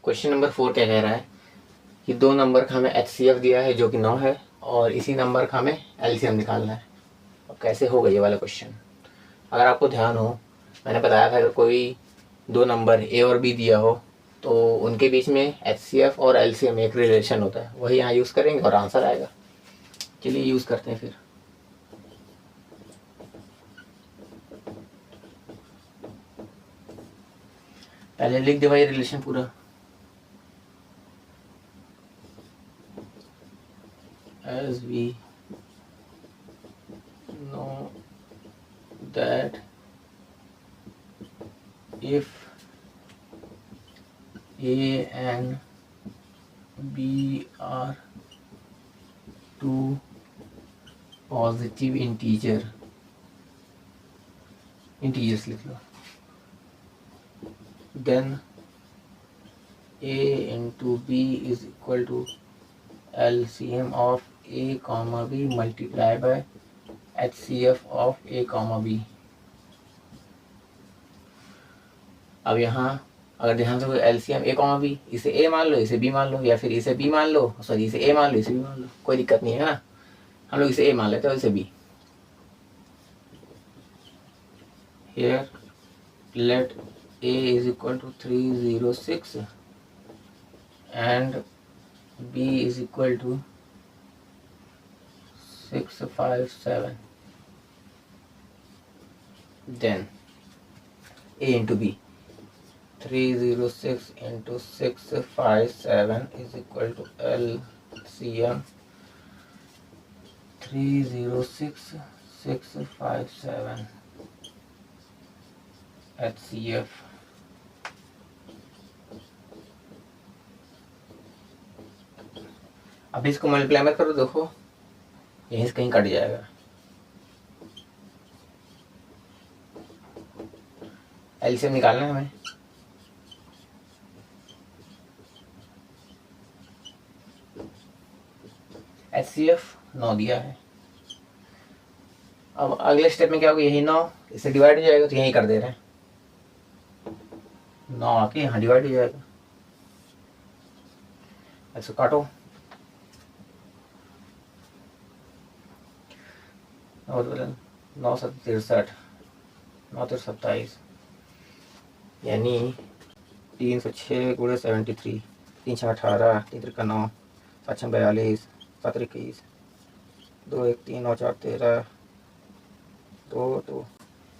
Question number 4 क्या कह रहा है कि दो नंबर का हमें HCF दिया है जो कि 9 है और इसी नंबर का हमें LCM निकालना है। अब कैसे होगा ये वाला क्वेश्चन। अगर आपको ध्यान हो, मैंने बताया था अगर कोई दो नंबर A और B दिया हो तो उनके बीच में HCF और LCM एक रिलेशन होता है, वही यहाँ यूज़ करेंगे और आंसर आएगा। चलिए यूज़ करते हैं फिर। पहले लिख दे भाई रिलेशन पूरा। As we know that if A and B are two positive integers लिख लो, then A into B is equal to LCM of A comma B multiplied by HCF of A comma B। अब यहाँ अगर ध्यान से LCM A comma B, इसे A मान लो, इसे B मान लो, या फिर इसे B मान लो, सॉरी इसे A मान लो, इसे B मान लो, कोई दिक्कत नहीं है ना। हम लोग इसे A मान लेते हैं और इसे B। Here let A is equal to 306 and B is equal to 657, then A into B, 306 into 657 is equal to LCM 306 657 HCF। अब इसको मल्टीप्लाई मत करो, देखो यहीं से कहीं कट जाएगा। एलसीएम निकालना है हमें। HCF 9 दिया है। अब अगले स्टेप में क्या होगा, यही 9 इससे डिवाइड हो जाएगा तो यहीं कर दे रहे हैं, 9 आके यहाँ डिवाइड हो जाएगा। ऐसे काटो, और 9 7 63 9 3 27, यानी 306 गुणे 73, 3 6 18, 3 3 9, 7 6 42, 7 21, 2 1 3 9 4 13, 2 2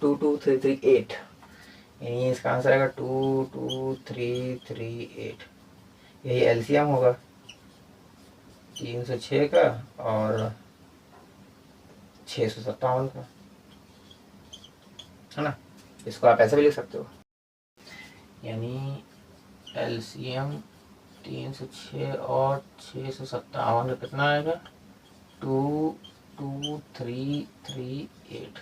2 2 3 3 8, यानी इसका आंसर आएगा 2 2 3 3 8। यही एलसीएम होगा 306 का और 657 का, है ना। इसको आप ऐसे भी लिख सकते हो, यानी एलसीएम 306 और 657 का कितना आएगा, 2 2 3 3 8।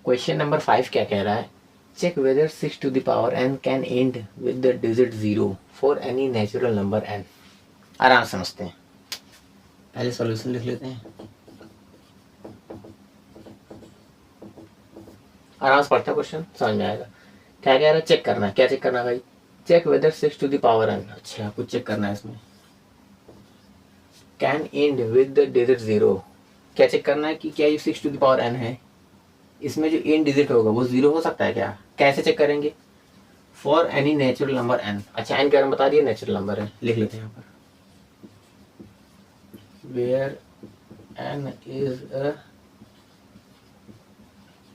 क्वेश्चन नंबर 5 क्या कह रहा है, check whether 6 to the power n can end with the digit 0 for any natural number n। आराम समझते हैं, पहले सॉल्यूशन लिख लेते हैं, आराम से पढ़ते हैं, क्वेश्चन समझ में आएगा। क्या कह रहा है, चेक करना है। क्या चेक करना है भाई, check whether 6 to the power n। अच्छा कुछ चेक करना है इसमें, can end with the digit 0। क्या चेक करना है कि क्या ये 6 to the power n है, इसमें जो एन डिजिट होगा वो 0 हो सकता है क्या। कैसे चेक करेंगे, for any natural number n। अच्छा n के बारे में बता दिए, नेचुरल नंबर है, लिख लेते हैं यहाँ पर, where n is a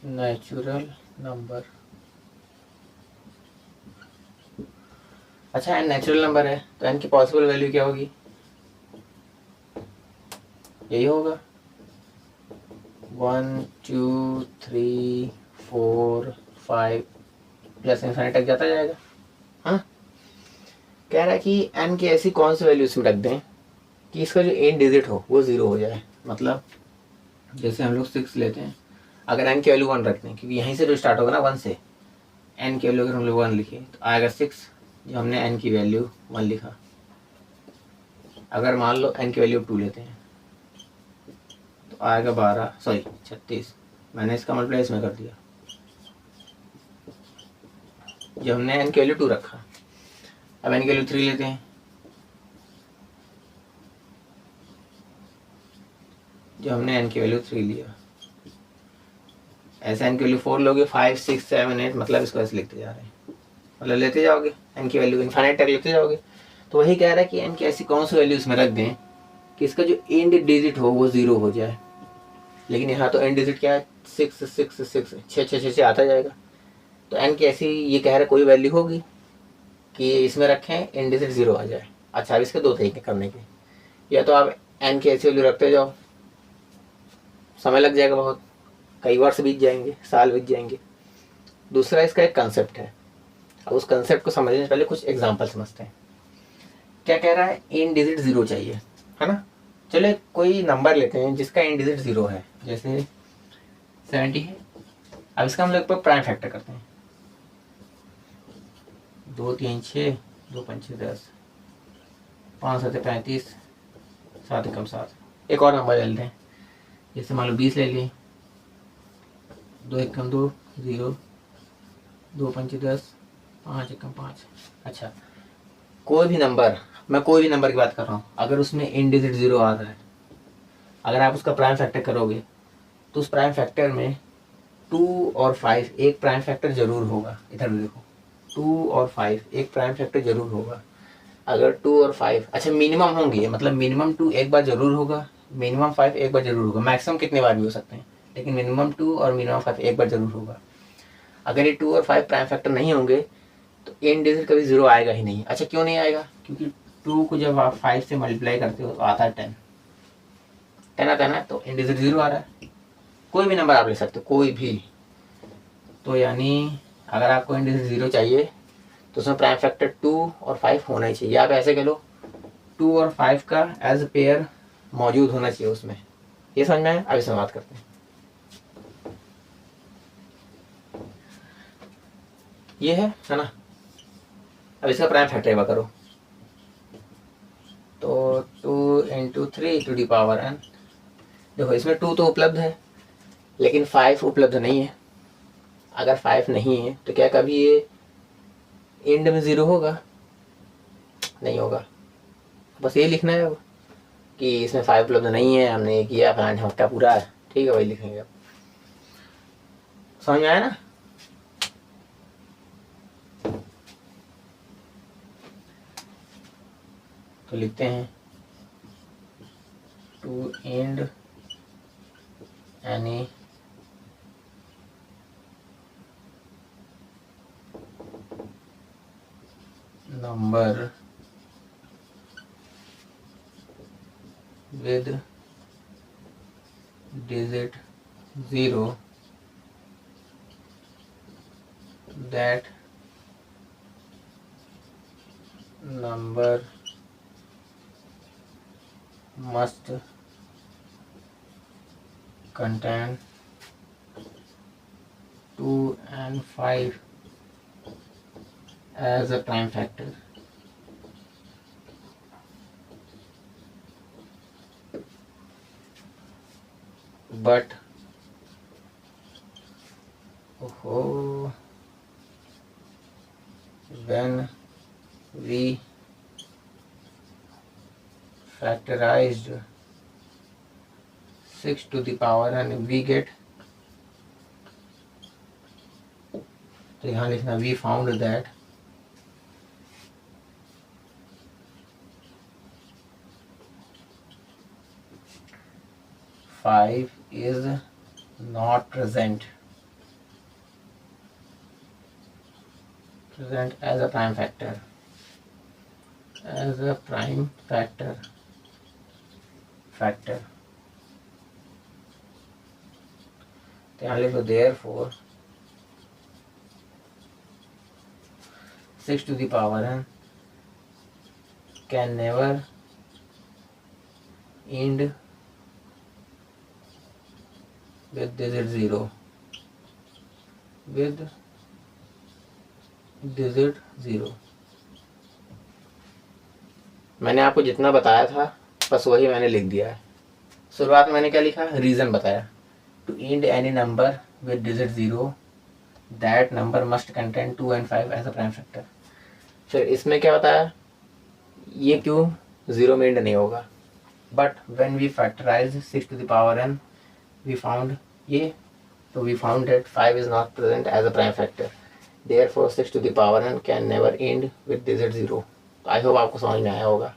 natural number. अच्छा n नेचुरल नंबर है तो n की पॉसिबल वैल्यू क्या होगी, यही होगा 1 2 3 4 5 प्लस इन्फिनिटी तक जाता जाएगा। हाँ, कह रहा है कि n की ऐसी कौन सी वैल्यू इसमें रख दें कि इसका जो एन डिजिट हो वो 0 हो जाए। मतलब जैसे हम लोग 6 लेते हैं, अगर n की वैल्यू 1 रखते हैं, क्योंकि यहीं से जो स्टार्ट होगा ना 1 से, n की वैल्यू अगर हम लोग 1 लिखे तो आएगा 6, जो हमने n की वैल्यू 1 लिखा। अगर मान लो n की वैल्यू 2 लेते हैं तो आएगा 36, मैंने इसका मल्टीप्लाई इसमें कर दिया, जो हमने n की वैल्यू 2 रखा। अब n की वैल्यू 3 लेते हैं, जो हमने n की वैल्यू 3 लिया। ऐसे n की वैल्यू 4 लोगे, 5 6 7 8, मतलब इसको ऐसे लिखते जा रहे हैं, मतलब लेते जाओगे n की वैल्यू इनफाइनाइट तक लेते जाओगे। तो वही कह रहा है कि n की ऐसी कौन सी वैल्यू इसमें रख दें कि इसका जो एंड डिजिट हो वो 0 हो जाए। लेकिन यहाँ तो एंड डिजिट क्या है, 6 6 6 6 6 6 आता जाएगा। तो n की ऐसी ये कह रहा है कोई वैल्यू होगी कि इसमें रखें एंड डिजिट 0 आ जाए। अच्छा, अब इसके दो तरीके करने के, या तो आप n की ऐसी वैल्यू रखते जाओ, समय लग जाएगा बहुत, कई वर्ष बीत जाएंगे, साल बीत जाएंगे। दूसरा इसका एक कंसेप्ट है। अब उस कंसेप्ट को समझने से पहले कुछ एग्जांपल समझते हैं। क्या कह रहा है, एंड डिजिट 0 चाहिए, है ना। चलो कोई नंबर लेते हैं जिसका एंड डिजिट 0 है, जैसे 70 है। अब इसका हम लोग पर प्राइम फैक्टर करते हैं, 2 3 6, 2 5 10, 5 7 35, 7 कम 7। एक और नंबर ले लेते हैं, जैसे मान लो 20 ले लिए, 2 1 कम 2 0, 2 5 10, 5 1 कम 5। अच्छा, कोई भी नंबर, मैं कोई भी नंबर की बात कर रहा हूँ, अगर उसमें एंड डिजिट 0 आ रहा है, अगर आप उसका प्राइम फैक्टर करोगे तो उस प्राइम फैक्टर में 2 और 5 एक प्राइम फैक्टर जरूर होगा। इधर भी देखो, 2 और 5 एक प्राइम फैक्टर जरूर होगा। अगर 2 और 5, अच्छा मिनिमम होंगे, मतलब मिनिमम 2 एक बार जरूर होगा, मिनिमम 5 एक बार जरूर होगा। मैक्सिमम कितने बार भी हो सकते हैं, लेकिन मिनिमम 2 और मिनिमम 5 एक बार जरूर होगा। अगर ये 2 और 5 प्राइम फैक्टर नहीं होंगे तो एंड डिजिट कभी 0 आएगा ही नहीं। अच्छा, क्यों नहीं आएगा, क्योंकि 2 को जब आप 5 से मल्टीप्लाई करते हो तो आता है 10 आता है ना, तो एंड डिजिट 0 आ रहा है। कोई भी नंबर आप ले सकते हो, कोई भी। तो यानी अगर आपको एंड डिजिट 0 चाहिए तो उसमें प्राइम फैक्टर 2 और 5 होना ही चाहिए। आप ऐसे कह लो, 2 और 5 का एज ए पेयर मौजूद होना चाहिए उसमें। ये समझ में आया। अब इसमें बात करते हैं। ये है ना। अब इसका प्राइम फैक्टर एक बार करो, तो 2 × 3 टू दी पावर n। देखो इसमें 2 तो उपलब्ध है लेकिन 5 उपलब्ध नहीं है। अगर 5 नहीं है तो क्या कभी ये एंड में 0 होगा? नहीं होगा। बस ये लिखना है अब कि इसमें 5 उपलब्ध नहीं है, हमने ये किया, फलाना हफ्ता पूरा है, ठीक है, वही लिखेंगे। अब समझ में आया ना। तो लिखते हैं to end any number with digit 0 that number must contain 2 and 5 as a prime factor. But when we factorized 6 to the power and we get, तो यहाँ लिखना we found that five is not present as a prime factor, as a prime factor. तो यहाँ लिखो therefore 6 to the power n can never end with digit 0, with digit 0। मैंने आपको जितना बताया था बस वही मैंने लिख दिया है। शुरुआत में मैंने क्या लिखा, रीज़न बताया, to end any number with digit 0 that number must contain 2 and 5 as a prime factor. फिर इसमें क्या होता है, ये क्यों 0 में एंड नहीं होगा, but when we factorise 6 to the power n we found ये, तो we found that 5 is not present as a prime factor, therefore 6 to the power n can never end with digit 0। I hope आपको समझ में आया होगा।